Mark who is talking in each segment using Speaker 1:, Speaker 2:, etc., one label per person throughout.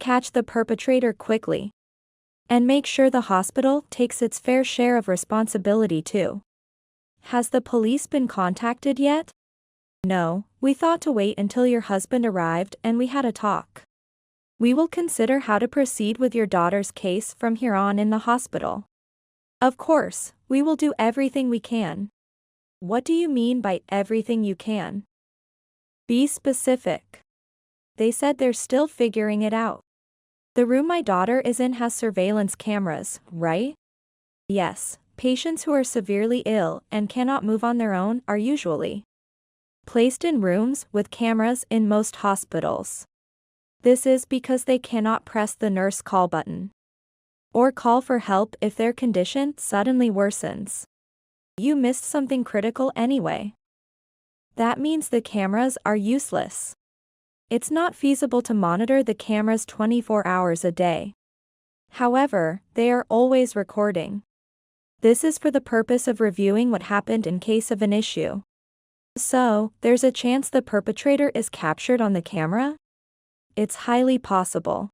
Speaker 1: Catch the perpetrator quickly. And make sure the hospital takes its fair share of responsibility too. Has the police been contacted yet? No, we thought to wait until your husband arrived and we had a talk. We will consider how to proceed with your daughter's case from here on in the hospital. Of course, we will do everything we can. What do you mean by everything you can? Be specific. They said they're still figuring it out. The room my daughter is in has surveillance cameras, right? Yes, patients who are severely ill and cannot move on their own are usually placed in rooms with cameras in most hospitals. This is because they cannot press the nurse call button or call for help if their condition suddenly worsens. You missed something critical anyway. That means the cameras are useless. It's not feasible to monitor the cameras 24 hours a day. However, they are always recording. This is for the purpose of reviewing what happened in case of an issue. So, there's a chance the perpetrator is captured on the camera? It's highly possible.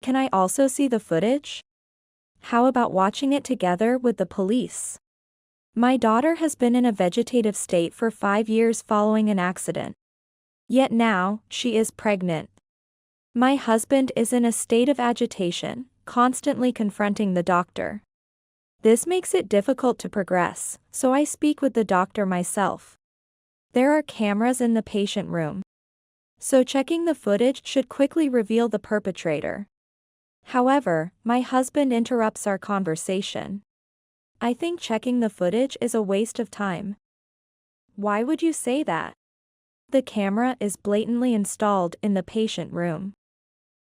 Speaker 1: Can I also see the footage? How about watching it together with the police? My daughter has been in a vegetative state for 5 years following an accident. Yet now, she is pregnant. My husband is in a state of agitation, constantly confronting the doctor. This makes it difficult to progress, so I speak with the doctor myself. There are cameras in the patient room. So checking the footage should quickly reveal the perpetrator. However, my husband interrupts our conversation. I think checking the footage is a waste of time. Why would you say that? The camera is blatantly installed in the patient room.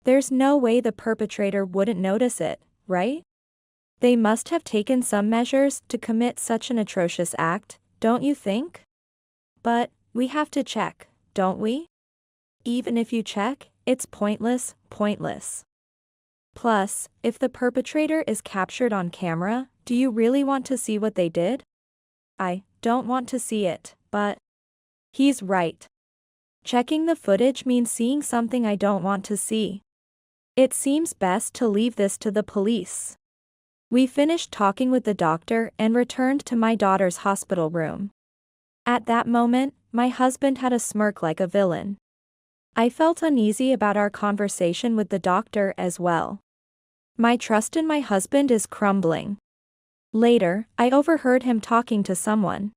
Speaker 1: There's no way the perpetrator wouldn't notice it, right? They must have taken some measures to commit such an atrocious act, don't you think? But, we have to check, don't we? Even if you check, it's pointless. Plus, if the perpetrator is captured on camera, do you really want to see what they did? I don't want to see it, but he's right. Checking the footage means seeing something I don't want to see. It seems best to leave this to the police. We finished talking with the doctor and returned to my daughter's hospital room. At that moment, my husband had a smirk like a villain. I felt uneasy about our conversation with the doctor as well. My trust in my husband is crumbling. Later, I overheard him talking to someone.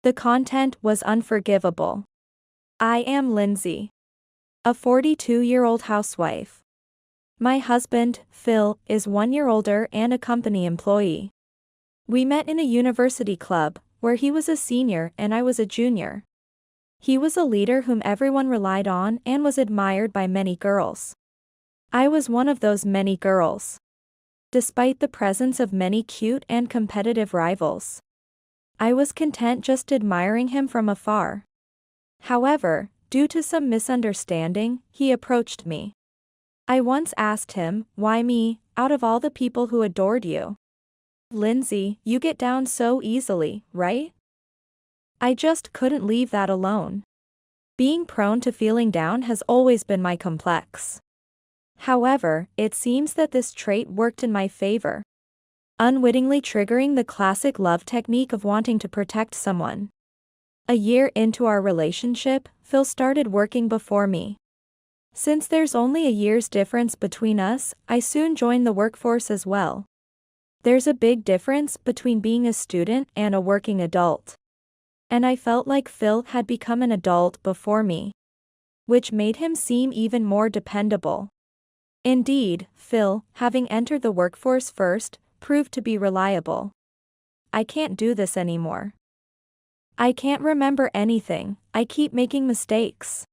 Speaker 1: The content was unforgivable. I am Lindsay, a 42-year-old housewife. My husband, Phil, is 1 year older and a company employee. We met in a university club, where he was a senior and I was a junior. He was a leader whom everyone relied on and was admired by many girls. I was one of those many girls. Despite the presence of many cute and competitive rivals, I was content just admiring him from afar. However, due to some misunderstanding, he approached me. I once asked him, why me, out of all the people who adored you? Lindsay, you get down so easily, right? I just couldn't leave that alone. Being prone to feeling down has always been my complex. However, it seems that this trait worked in my favor, unwittingly triggering the classic love technique of wanting to protect someone. A year into our relationship, Phil started working before me. Since there's only a year's difference between us, I soon joined the workforce as well. There's a big difference between being a student and a working adult. And I felt like Phil had become an adult before me, which made him seem even more dependable. Indeed, Phil, having entered the workforce first, proved to be reliable. I can't do this anymore. I can't remember anything, I keep making mistakes,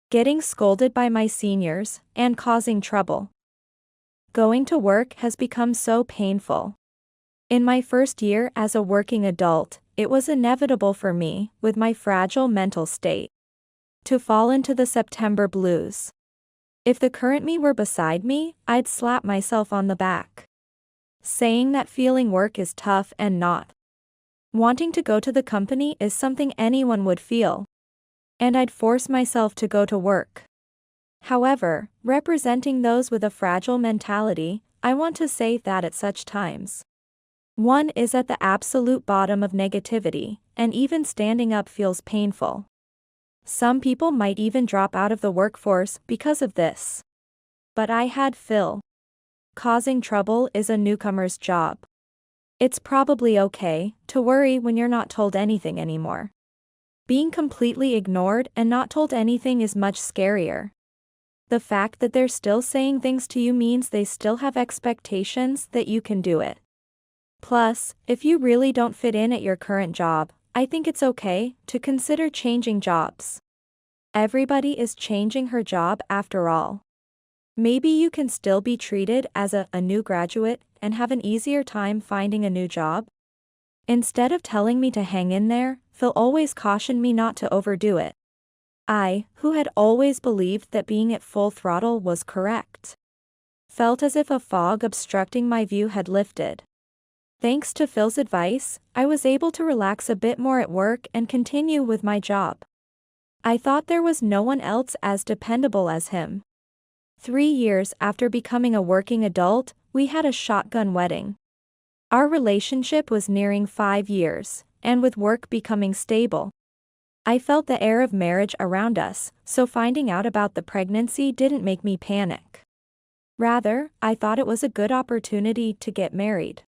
Speaker 1: getting scolded by my seniors, and causing trouble. Going to work has become so painful. In my first year as a working adult, it was inevitable for me, with my fragile mental state, to fall into the September blues. If the current me were beside me, I'd slap myself on the back, saying that feeling work is tough and not wanting to go to the company is something anyone would feel. And I'd force myself to go to work. However, representing those with a fragile mentality, I want to say that at such times, one is at the absolute bottom of negativity, and even standing up feels painful. Some people might even drop out of the workforce because of this. But I had Phil. Causing trouble is a newcomer's job. It's probably okay to worry when you're not told anything anymore. Being completely ignored and not told anything is much scarier. The fact that they're still saying things to you means they still have expectations that you can do it. Plus, if you really don't fit in at your current job, I think it's okay to consider changing jobs. Everybody is changing her job after all. Maybe you can still be treated as a new graduate and have an easier time finding a new job. Instead of telling me to hang in there, Phil always cautioned me not to overdo it. I, who had always believed that being at full throttle was correct, felt as if a fog obstructing my view had lifted. Thanks to Phil's advice, I was able to relax a bit more at work and continue with my job. I thought there was no one else as dependable as him. 3 years after becoming a working adult, we had a shotgun wedding. Our relationship was nearing 5 years, and with work becoming stable, I felt the air of marriage around us, so finding out about the pregnancy didn't make me panic. Rather, I thought it was a good opportunity to get married.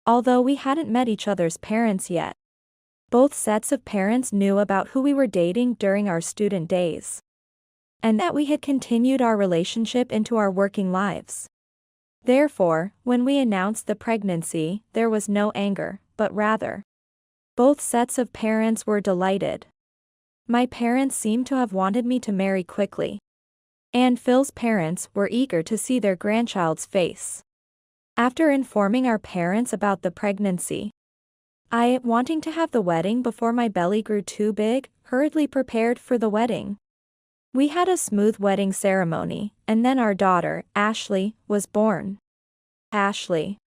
Speaker 1: Although we hadn't met each other's parents yet, both sets of parents knew about who we were dating during our student days, and that we had continued our relationship into our working lives. Therefore, when we announced the pregnancy, there was no anger, but rather, both sets of parents were delighted. My parents seemed to have wanted me to marry quickly, and Phil's parents were eager to see their grandchild's face. After informing our parents about the pregnancy, I, wanting to have the wedding before my belly grew too big, hurriedly prepared for the wedding. We had a smooth wedding ceremony, and then our daughter, Ashley, was born. Ashley,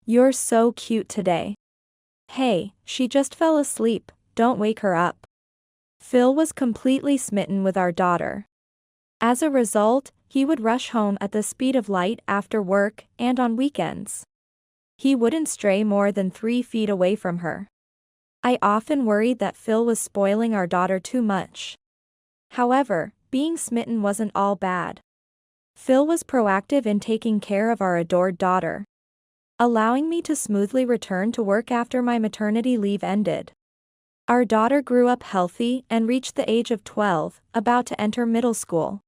Speaker 1: you're so cute today. Hey, she just fell asleep, don't wake her up. Phil was completely smitten with our daughter. As a result, he would rush home at the speed of light after work and on weekends. He wouldn't stray more than 3 feet away from her. I often worried that Phil was spoiling our daughter too much. However, being smitten wasn't all bad. Phil was proactive in taking care of our adored daughter, allowing me to smoothly return to work after my maternity leave ended. Our daughter grew up healthy and reached the age of 12, about to enter middle school.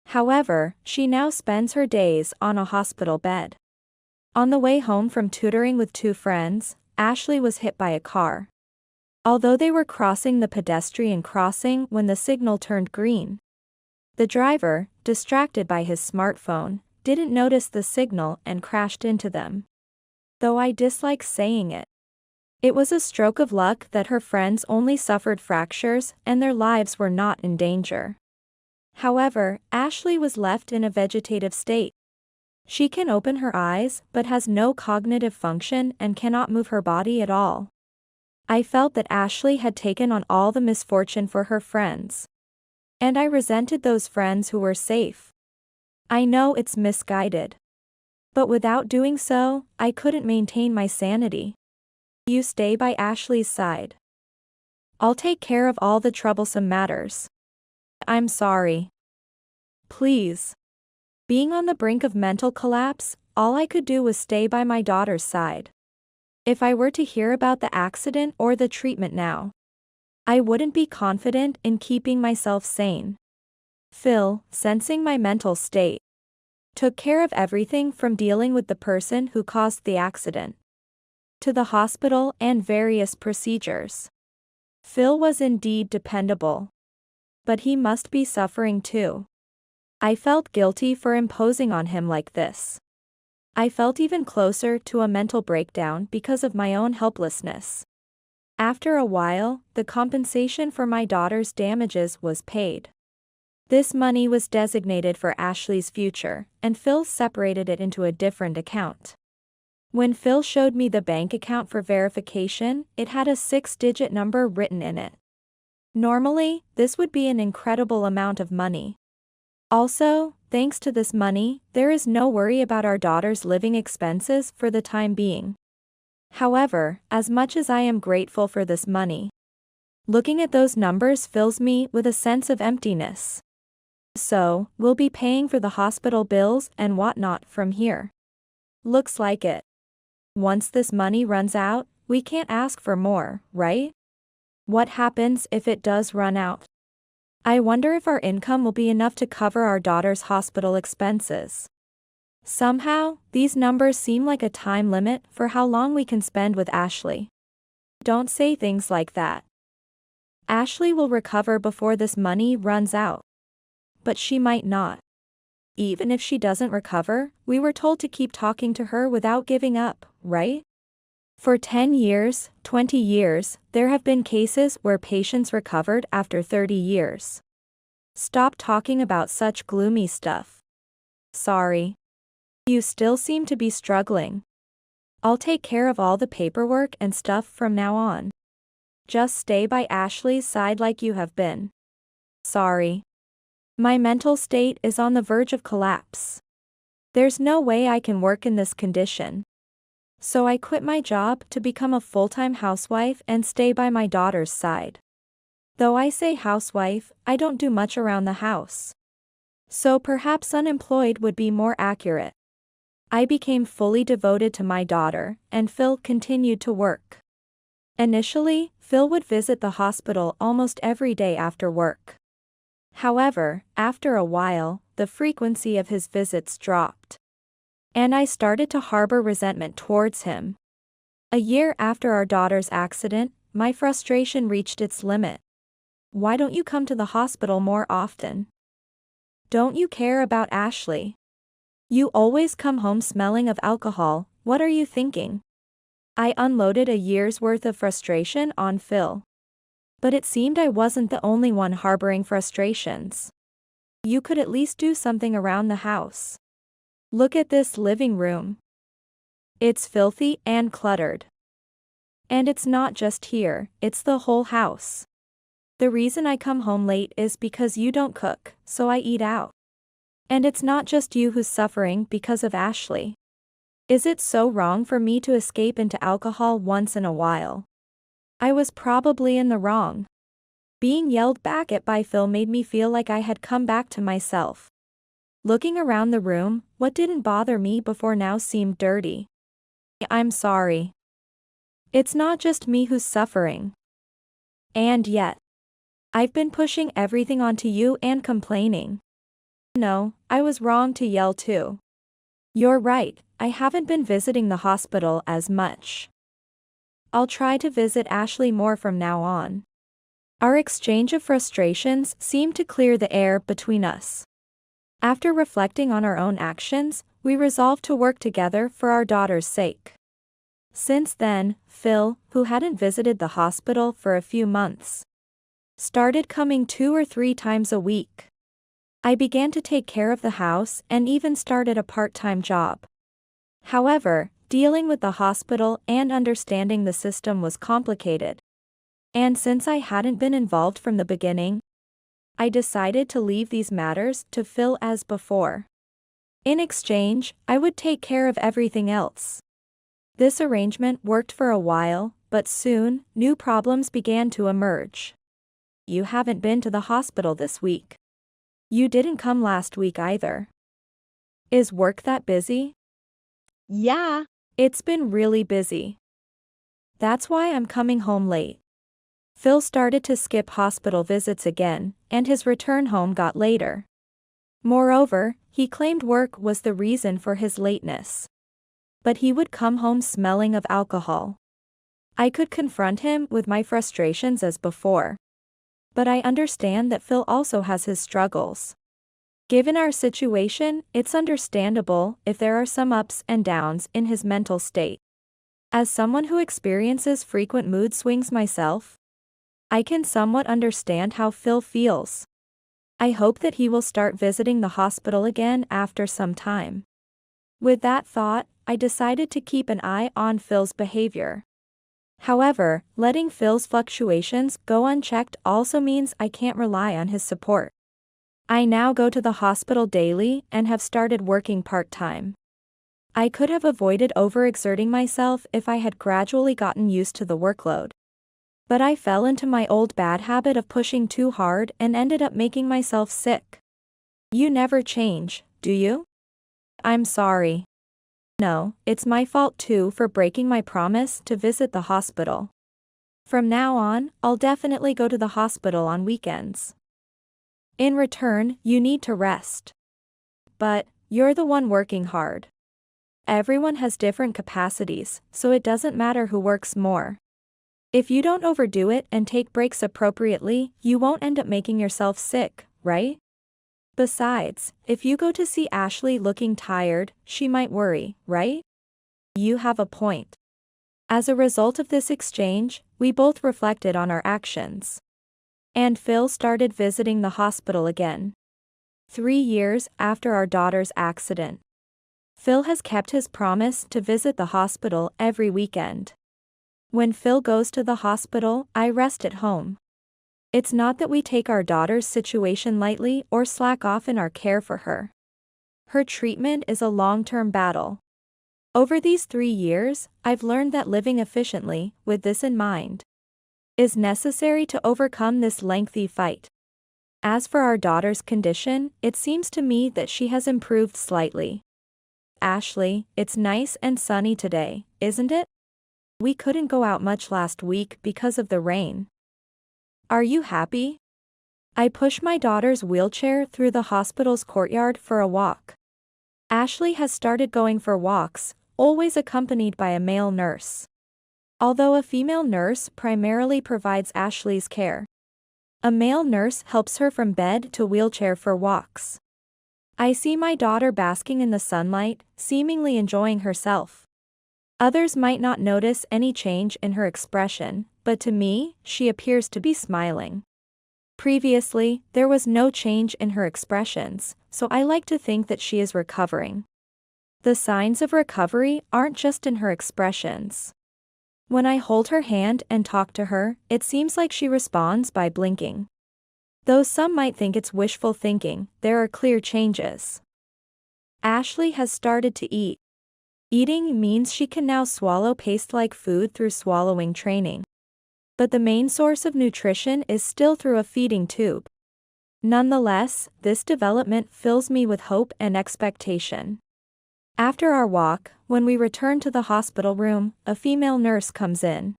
Speaker 1: However, she now spends her days on a hospital bed. On the way home from tutoring with 2 friends, Ashley was hit by a car. Although they were crossing the pedestrian crossing when the signal turned green, the driver, distracted by his smartphone, didn't notice the signal and crashed into them. Though I dislike saying it, it was a stroke of luck that her friends only suffered fractures and their lives were not in danger. However, Ashley was left in a vegetative state. She can open her eyes but has no cognitive function and cannot move her body at all. I felt that Ashley had taken on all the misfortune for her friends, and I resented those friends who were safe. I know it's misguided, but without doing so, I couldn't maintain my sanity. You stay by Ashley's side. I'll take care of all the troublesome matters. I'm sorry. Please. Being on the brink of mental collapse, all I could do was stay by my daughter's side. If I were to hear about the accident or the treatment now, I wouldn't be confident in keeping myself sane. Phil, sensing my mental state, took care of everything from dealing with the person who caused the accident to the hospital and various procedures. Phil was indeed dependable, but he must be suffering too. I felt guilty for imposing on him like this. I felt even closer to a mental breakdown because of my own helplessness. After a while, the compensation for my daughter's damages was paid. This money was designated for Ashley's future, and Phil separated it into a different account. When Phil showed me the bank account for verification, it had a 6-digit number written in it. Normally, this would be an incredible amount of money. Also, thanks to this money, there is no worry about our daughter's living expenses for the time being. However, as much as I am grateful for this money, looking at those numbers fills me with a sense of emptiness. So, we'll be paying for the hospital bills and whatnot from here. Looks like it. Once this money runs out, we can't ask for more, right? What happens if it does run out? I wonder if our income will be enough to cover our daughter's hospital expenses. Somehow, these numbers seem like a time limit for how long we can spend with Ashley. Don't say things like that. Ashley will recover before this money runs out. But she might not. Even if she doesn't recover, we were told to keep talking to her without giving up, right? For 10 years, 20 years, there have been cases where patients recovered after 30 years. Stop talking about such gloomy stuff. Sorry. You still seem to be struggling. I'll take care of all the paperwork and stuff from now on. Just stay by Ashley's side like you have been. Sorry. My mental state is on the verge of collapse. There's no way I can work in this condition. So I quit my job to become a full-time housewife and stay by my daughter's side. Though I say housewife, I don't do much around the house. So perhaps unemployed would be more accurate. I became fully devoted to my daughter, and Phil continued to work. Initially, Phil would visit the hospital almost every day after work. However, after a while, the frequency of his visits dropped. And I started to harbor resentment towards him. A year after our daughter's accident, my frustration reached its limit. Why don't you come to the hospital more often? Don't you care about Ashley? You always come home smelling of alcohol, what are you thinking? I unloaded a year's worth of frustration on Phil. But it seemed I wasn't the only one harboring frustrations. You could at least do something around the house. Look at this living room. It's filthy and cluttered. And it's not just here, it's the whole house. The reason I come home late is because you don't cook, so I eat out. And it's not just you who's suffering because of Ashley. Is it so wrong for me to escape into alcohol once in a while? I was probably in the wrong. Being yelled back at by Phil made me feel like I had come back to myself. Looking around the room, what didn't bother me before now seemed dirty. I'm sorry. It's not just me who's suffering. And yet, I've been pushing everything onto you and complaining. No, I was wrong to yell too. You're right, I haven't been visiting the hospital as much. I'll try to visit Ashley more from now on. Our exchange of frustrations seemed to clear the air between us. After reflecting on our own actions, we resolved to work together for our daughter's sake. Since then, Phil, who hadn't visited the hospital for a few months, started coming 2 or 3 times a week. I began to take care of the house and even started a part-time job. However, dealing with the hospital and understanding the system was complicated. And since I hadn't been involved from the beginning, I decided to leave these matters to Phil as before. In exchange, I would take care of everything else. This arrangement worked for a while, but soon, new problems began to emerge. You haven't been to the hospital this week. You didn't come last week either. Is work that busy? Yeah, it's been really busy. That's why I'm coming home late. Phil started to skip hospital visits again, and his return home got later. Moreover, he claimed work was the reason for his lateness. But he would come home smelling of alcohol. I could confront him with my frustrations as before. But I understand that Phil also has his struggles. Given our situation, it's understandable if there are some ups and downs in his mental state. As someone who experiences frequent mood swings myself, I can somewhat understand how Phil feels. I hope that he will start visiting the hospital again after some time. With that thought, I decided to keep an eye on Phil's behavior. However, letting Phil's fluctuations go unchecked also means I can't rely on his support. I now go to the hospital daily and have started working part-time. I could have avoided overexerting myself if I had gradually gotten used to the workload. But I fell into my old bad habit of pushing too hard and ended up making myself sick. You never change, do you? I'm sorry. No, it's my fault too for breaking my promise to visit the hospital. From now on, I'll definitely go to the hospital on weekends. In return, you need to rest. But, you're the one working hard. Everyone has different capacities, so it doesn't matter who works more. If you don't overdo it and take breaks appropriately, you won't end up making yourself sick, right? Besides, if you go to see Ashley looking tired, she might worry, right? You have a point. As a result of this exchange, we both reflected on our actions. And Phil started visiting the hospital again. 3 years after our daughter's accident. Phil has kept his promise to visit the hospital every weekend. When Phil goes to the hospital, I rest at home. It's not that we take our daughter's situation lightly or slack off in our care for her. Her treatment is a long-term battle. Over these 3 years, I've learned that living efficiently, with this in mind, is necessary to overcome this lengthy fight. As for our daughter's condition, it seems to me that she has improved slightly. Ashley, it's nice and sunny today, isn't it? We couldn't go out much last week because of the rain. Are you happy? I push my daughter's wheelchair through the hospital's courtyard for a walk. Ashley has started going for walks, always accompanied by a male nurse. Although a female nurse primarily provides Ashley's care, a male nurse helps her from bed to wheelchair for walks. I see my daughter basking in the sunlight, seemingly enjoying herself. Others might not notice any change in her expression, but to me, she appears to be smiling. Previously, there was no change in her expressions, so I like to think that she is recovering. The signs of recovery aren't just in her expressions. When I hold her hand and talk to her, it seems like she responds by blinking. Though some might think it's wishful thinking, there are clear changes. Ashley has started to eat. Eating means she can now swallow paste-like food through swallowing training. But the main source of nutrition is still through a feeding tube. Nonetheless, this development fills me with hope and expectation. After our walk, when we return to the hospital room, a female nurse comes in.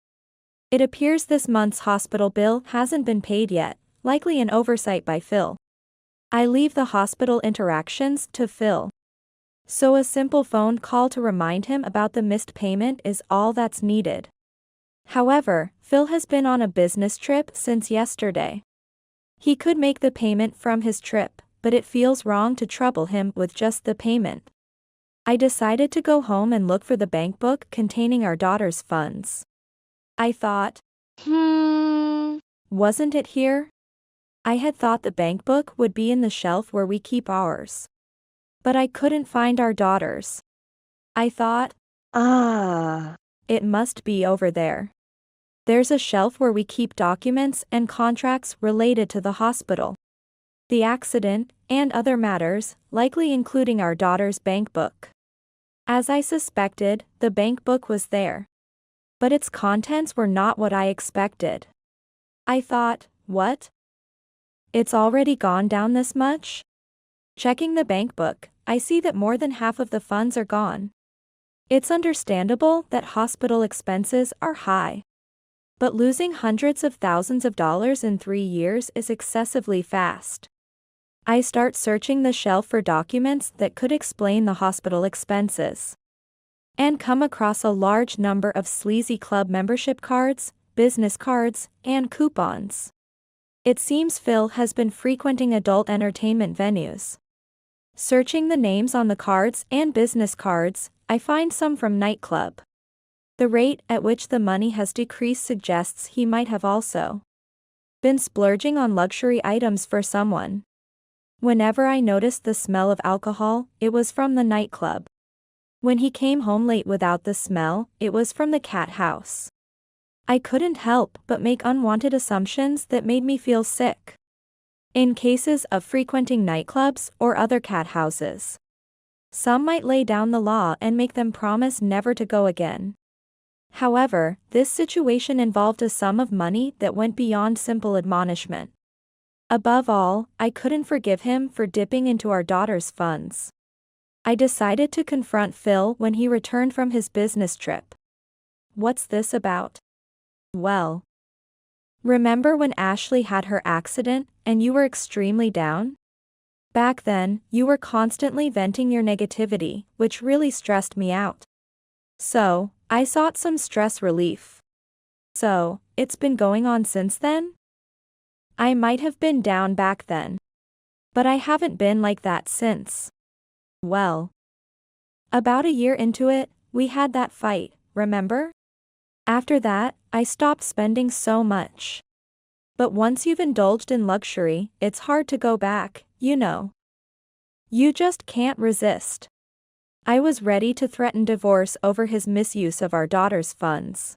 Speaker 1: It appears this month's hospital bill hasn't been paid yet, likely an oversight by Phil. I leave the hospital interactions to Phil. So a simple phone call to remind him about the missed payment is all that's needed. However, Phil has been on a business trip since yesterday. He could make the payment from his trip, but it feels wrong to trouble him with just the payment. I decided to go home and look for the bank book containing our daughter's funds. I thought, wasn't it here? I had thought the bank book would be in the shelf where we keep ours. But I couldn't find our daughter's. I thought, it must be over there. There's a shelf where we keep documents and contracts related to the hospital, the accident, and other matters, likely including our daughter's bank book. As I suspected, the bank book was there. But its contents were not what I expected. I thought, what? It's already gone down this much? Checking the bank book, I see that more than half of the funds are gone. It's understandable that hospital expenses are high. But losing hundreds of thousands of dollars in 3 years is excessively fast. I start searching the shelf for documents that could explain the hospital expenses. And come across a large number of sleazy club membership cards, business cards, and coupons. It seems Phil has been frequenting adult entertainment venues. Searching the names on the cards and business cards, I find some from nightclub. The rate at which the money has decreased suggests he might have also been splurging on luxury items for someone. Whenever I noticed the smell of alcohol, it was from the nightclub. When he came home late without the smell, it was from the cat house. I couldn't help but make unwanted assumptions that made me feel sick. in cases of frequenting nightclubs or other cat houses. Some might lay down the law and make them promise never to go again. However, this situation involved a sum of money that went beyond simple admonishment. Above all, I couldn't forgive him for dipping into our daughter's funds. I decided to confront Phil when he returned from his business trip. What's this about? Well, remember when Ashley had her accident and you were extremely down? Back then, you were constantly venting your negativity, which really stressed me out. So, I sought some stress relief. So, it's been going on since then? I might have been down back then. But I haven't been like that since. Well, about a year into it, we had that fight, remember? After that, I stopped spending so much. But once you've indulged in luxury, it's hard to go back, you know. You just can't resist. I was ready to threaten divorce over his misuse of our daughter's funds.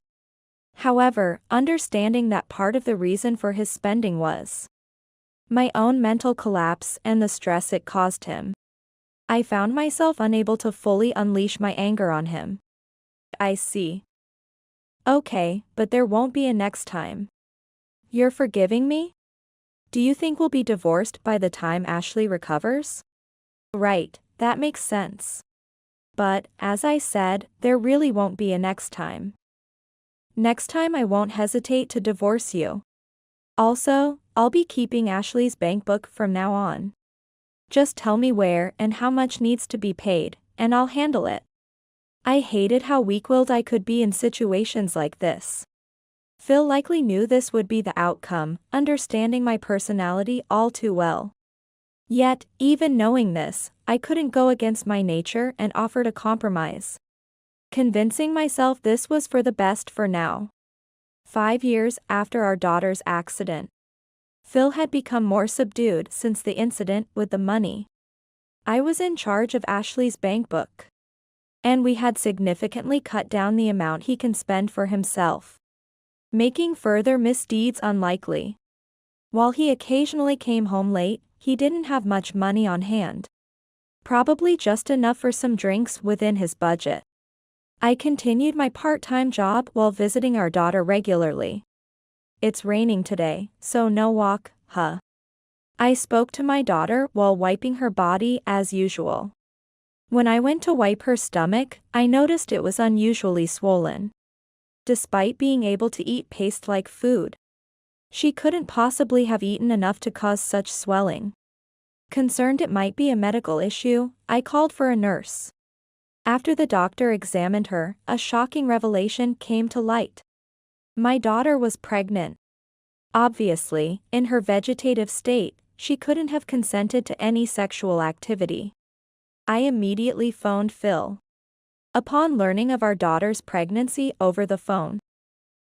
Speaker 1: However, understanding that part of the reason for his spending was my own mental collapse and the stress it caused him, I found myself unable to fully unleash my anger on him. I see. Okay, but there won't be a next time. You're forgiving me? Do you think we'll be divorced by the time Ashley recovers? Right, that makes sense. But, as I said, there really won't be a next time. Next time I won't hesitate to divorce you. Also, I'll be keeping Ashley's bank book from now on. Just tell me where and how much needs to be paid, and I'll handle it. I hated how weak-willed I could be in situations like this. Phil likely knew this would be the outcome, understanding my personality all too well. Yet, even knowing this, I couldn't go against my nature and offered a compromise, convincing myself this was for the best for now. 5 years after our daughter's accident, Phil had become more subdued since the incident with the money. I was in charge of Ashley's bank book, and we had significantly cut down the amount he can spend for himself, making further misdeeds unlikely. While he occasionally came home late, he didn't have much money on hand. Probably just enough for some drinks within his budget. I continued my part-time job while visiting our daughter regularly. It's raining today, so no walk, huh? I spoke to my daughter while wiping her body as usual. When I went to wipe her stomach, I noticed it was unusually swollen. Despite being able to eat paste-like food, she couldn't possibly have eaten enough to cause such swelling. Concerned it might be a medical issue, I called for a nurse. After the doctor examined her, a shocking revelation came to light. My daughter was pregnant. Obviously, in her vegetative state, she couldn't have consented to any sexual activity. I immediately phoned Phil. Upon learning of our daughter's pregnancy over the phone,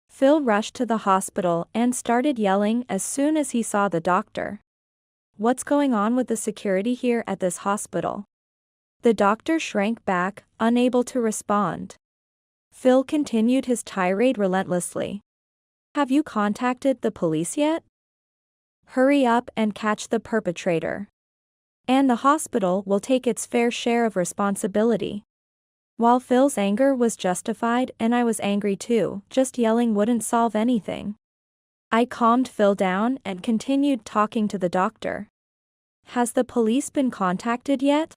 Speaker 1: Phil rushed to the hospital and started yelling as soon as he saw the doctor. What's going on with the security here at this hospital? The doctor shrank back, unable to respond. Phil continued his tirade relentlessly. Have you contacted the police yet? Hurry up and catch the perpetrator. And the hospital will take its fair share of responsibility. While Phil's anger was justified and I was angry too, just yelling wouldn't solve anything. I calmed Phil down and continued talking to the doctor. Has the police been contacted yet?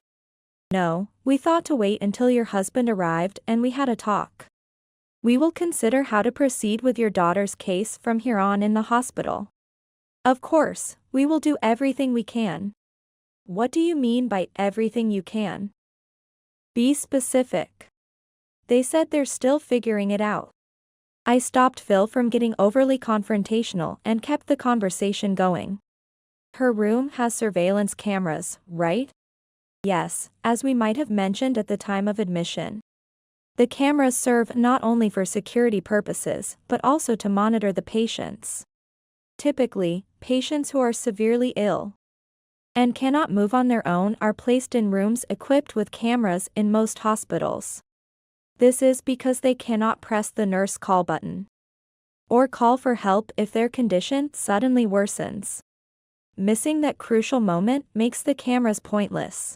Speaker 1: No, we thought to wait until your husband arrived and we had a talk. We will consider how to proceed with your daughter's case from here on in the hospital. Of course, we will do everything we can. What do you mean by everything you can? Be specific. They said they're still figuring it out. I stopped Phil from getting overly confrontational and kept the conversation going. Her room has surveillance cameras, right? Yes, as we might have mentioned at the time of admission. The cameras serve not only for security purposes, but also to monitor the patients. Typically, patients who are severely ill and cannot move on their own are placed in rooms equipped with cameras in most hospitals. This is because they cannot press the nurse call button or call for help if their condition suddenly worsens. missing that crucial moment makes the cameras pointless.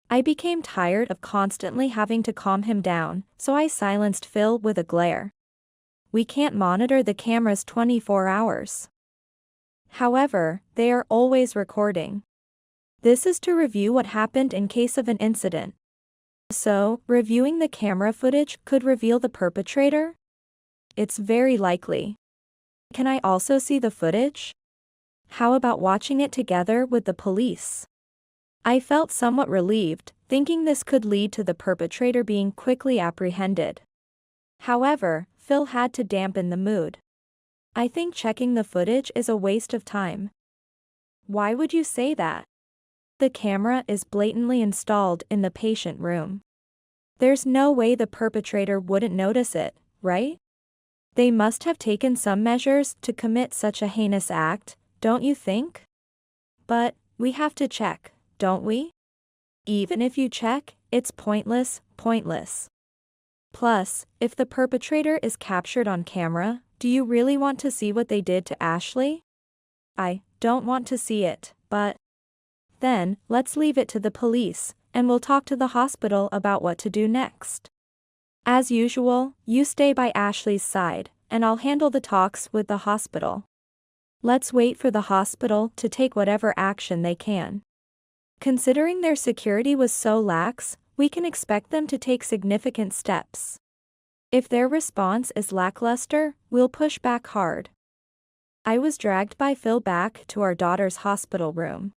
Speaker 1: I became tired of constantly having to calm him down, so I silenced Phil with a glare. We can't monitor the cameras 24 hours. However, they are always recording. This is to review what happened in case of an incident. So, reviewing the camera footage could reveal the perpetrator? It's very likely. Can I also see the footage? How about watching it together with the police? I felt somewhat relieved, thinking this could lead to the perpetrator being quickly apprehended. However, Phil had to dampen the mood. I think checking the footage is a waste of time. Why would you say that? The camera is blatantly installed in the patient room. There's no way the perpetrator wouldn't notice it, right? They must have taken some measures to commit such a heinous act, don't you think? But, we have to check, don't we? Even if you check, it's pointless. Plus, if the perpetrator is captured on camera, do you really want to see what they did to Ashley? I don't want to see it, but then, let's leave it to the police, and we'll talk to the hospital about what to do next. As usual, you stay by Ashley's side, and I'll handle the talks with the hospital. Let's wait for the hospital to take whatever action they can. Considering their security was so lax, we can expect them to take significant steps. If their response is lackluster, we'll push back hard. I was dragged by Phil back to our daughter's hospital room.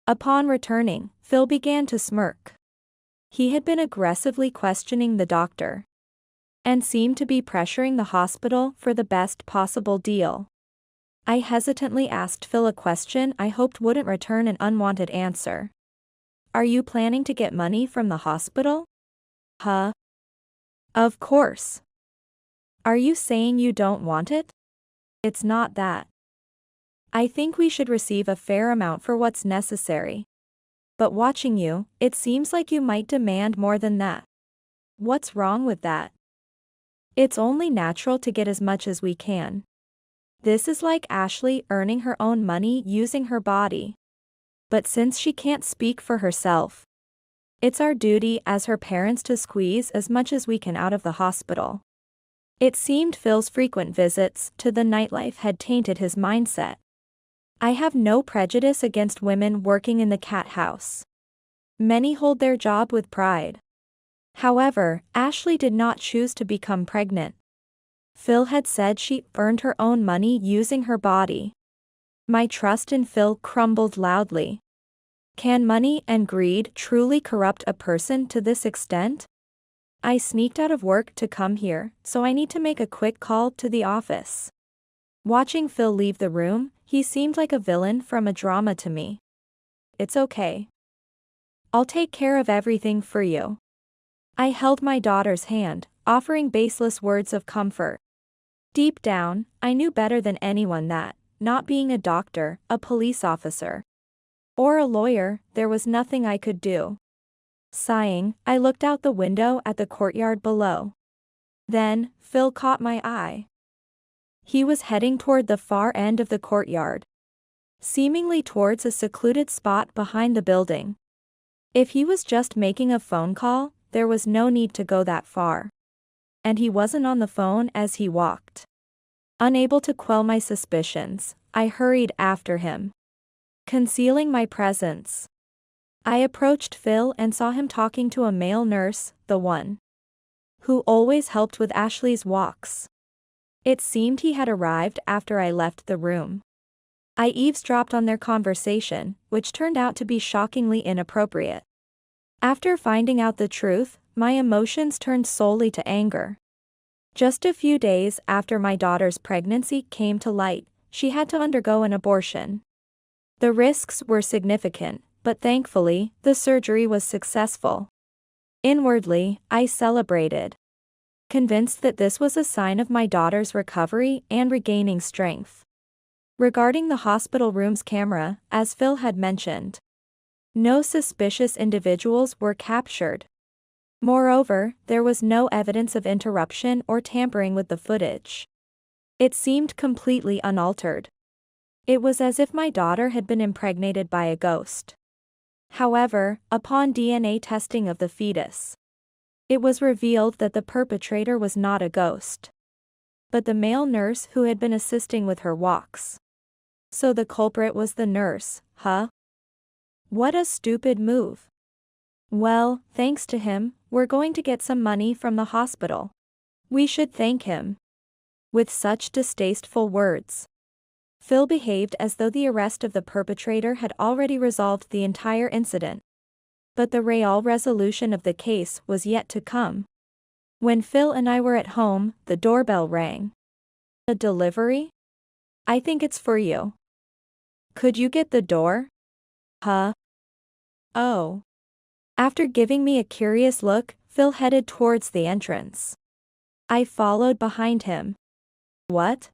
Speaker 1: Upon returning, Phil began to smirk. He had been aggressively questioning the doctor and seemed to be pressuring the hospital for the best possible deal. I hesitantly asked Phil a question I hoped wouldn't return an unwanted answer. Are you planning to get money from the hospital? Huh? Of course. Are you saying you don't want it? It's not that. I think we should receive a fair amount for what's necessary. But watching you, it seems like you might demand more than that. What's wrong with that? It's only natural to get as much as we can. This is like Ashley earning her own money using her body. But since she can't speak for herself, it's our duty as her parents to squeeze as much as we can out of the hospital. It seemed Phil's frequent visits to the nightlife had tainted his mindset. I have no prejudice against women working in the cat house. Many hold their job with pride. However, Ashley did not choose to become pregnant. Phil had said she earned her own money using her body. My trust in Phil crumbled loudly. Can money and greed truly corrupt a person to this extent? I sneaked out of work to come here, so I need to make a quick call to the office. Watching Phil leave the room, he seemed like a villain from a drama to me. It's okay. I'll take care of everything for you. I held my daughter's hand, offering baseless words of comfort. Deep down, I knew better than anyone that, not being a doctor, a police officer, or a lawyer, there was nothing I could do. Sighing, I looked out the window at the courtyard below. Then, Phil caught my eye. He was heading toward the far end of the courtyard, seemingly towards a secluded spot behind the building. If he was just making a phone call, there was no need to go that far. And he wasn't on the phone as he walked. Unable to quell my suspicions, I hurried after him, concealing my presence. I approached Phil and saw him talking to a male nurse, the one who always helped with Ashley's walks. It seemed he had arrived after I left the room. I eavesdropped on their conversation, which turned out to be shockingly inappropriate. After finding out the truth, my emotions turned solely to anger. Just a few days after my daughter's pregnancy came to light, she had to undergo an abortion. The risks were significant, but thankfully, the surgery was successful. Inwardly, I celebrated, convinced that this was a sign of my daughter's recovery and regaining strength. Regarding the hospital room's camera, as Phil had mentioned, no suspicious individuals were captured. Moreover, there was no evidence of interruption or tampering with the footage. It seemed completely unaltered. It was as if my daughter had been impregnated by a ghost. However, upon DNA testing of the fetus, it was revealed that the perpetrator was not a ghost, but the male nurse who had been assisting with her walks. So the culprit was the nurse, huh? What a stupid move. Well, thanks to him, we're going to get some money from the hospital. We should thank him. With such distasteful words, Phil behaved as though the arrest of the perpetrator had already resolved the entire incident. But the real resolution of the case was yet to come. When Phil and I were at home, the doorbell rang. A delivery? I think it's for you. Could you get the door? Huh? Oh. After giving me a curious look, Phil headed towards the entrance. I followed behind him. What?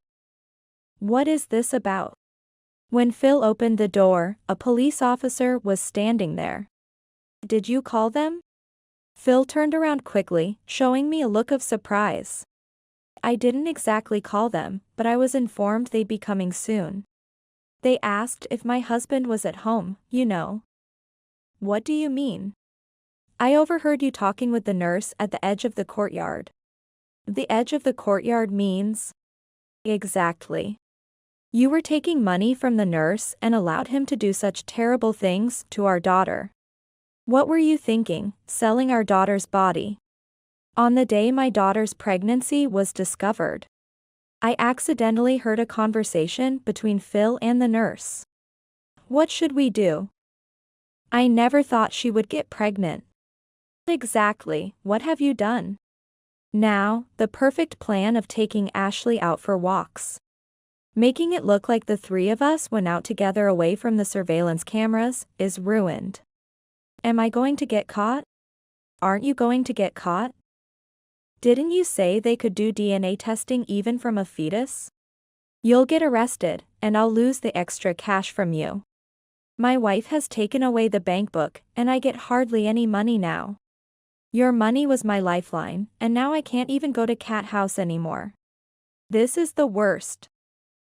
Speaker 1: What is this about? When Phil opened the door, a police officer was standing there. Did you call them? Phil turned around quickly, showing me a look of surprise. I didn't exactly call them, but I was informed they'd be coming soon. They asked if my husband was at home, you know. What do you mean? I overheard you talking with the nurse at the edge of the courtyard. The edge of the courtyard means? Exactly. You were taking money from the nurse and allowed him to do such terrible things to our daughter. What were you thinking, selling our daughter's body? On the day my daughter's pregnancy was discovered, I accidentally heard a conversation between Phil and the nurse. What should we do? I never thought she would get pregnant. Exactly, what have you done? Now, the perfect plan of taking Ashley out for walks, making it look like the three of us went out together away from the surveillance cameras, is ruined. Am I going to get caught? Aren't you going to get caught? Didn't you say they could do DNA testing even from a fetus? You'll get arrested, and I'll lose the extra cash from you. My wife has taken away the bank book, and I get hardly any money now. Your money was my lifeline, and now I can't even go to Cat House anymore. This is the worst.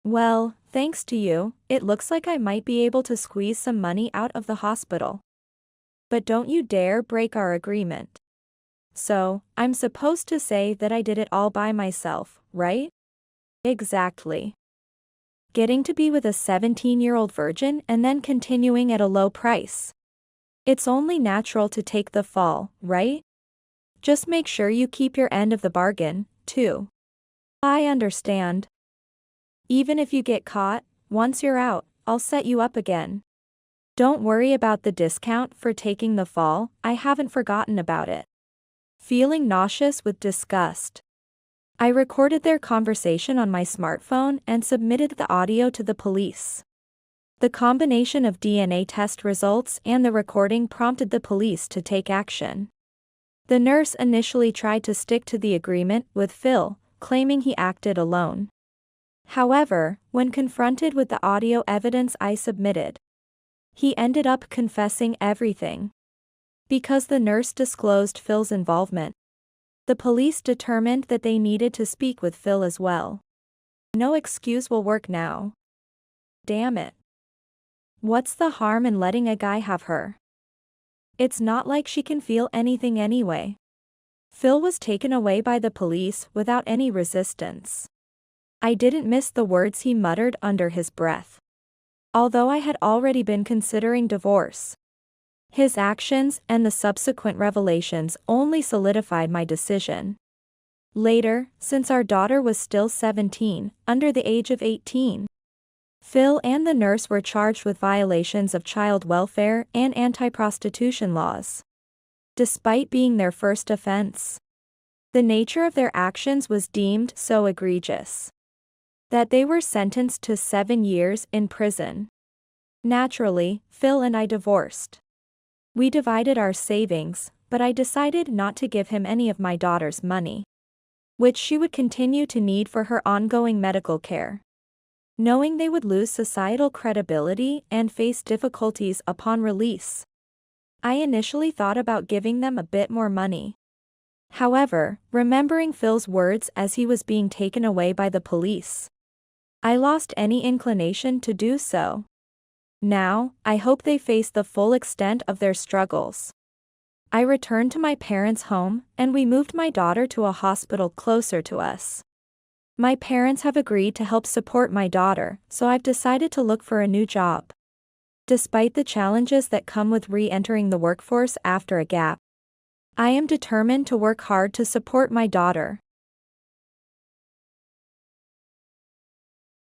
Speaker 1: Well, thanks to you, it looks like I might be able to squeeze some money out of the hospital. But don't you dare break our agreement. So, I'm supposed to say that I did it all by myself, right? Exactly. Getting to be with a 17-year-old virgin and then continuing at a low price. It's only natural to take the fall, right? Just make sure you keep your end of the bargain, too. I understand. Even if you get caught, once you're out, I'll set you up again. Don't worry about the discount for taking the fall, I haven't forgotten about it. Feeling nauseous with disgust, I recorded their conversation on my smartphone and submitted the audio to the police. The combination of DNA test results and the recording prompted the police to take action. The nurse initially tried to stick to the agreement with Phil, claiming he acted alone. However, when confronted with the audio evidence I submitted, he ended up confessing everything. Because the nurse disclosed Phil's involvement, the police determined that they needed to speak with Phil as well. No excuse will work now. Damn it. What's the harm in letting a guy have her? It's not like she can feel anything anyway. Phil was taken away by the police without any resistance. I didn't miss the words he muttered under his breath. Although I had already been considering divorce, his actions and the subsequent revelations only solidified my decision. Later, since our daughter was still 17, under the age of 18, Phil and the nurse were charged with violations of child welfare and anti-prostitution laws. Despite being their first offense, the nature of their actions was deemed so egregious that they were sentenced to 7 years in prison. Naturally, Phil and I divorced. We divided our savings, but I decided not to give him any of my daughter's money, which she would continue to need for her ongoing medical care. Knowing they would lose societal credibility and face difficulties upon release, I initially thought about giving them a bit more money. However, remembering Phil's words as he was being taken away by the police, I lost any inclination to do so. Now, I hope they face the full extent of their struggles. I returned to my parents' home, and we moved my daughter to a hospital closer to us. My parents have agreed to help support my daughter, so I've decided to look for a new job. Despite the challenges that come with re-entering the workforce after a gap, I am determined to work hard to support my daughter.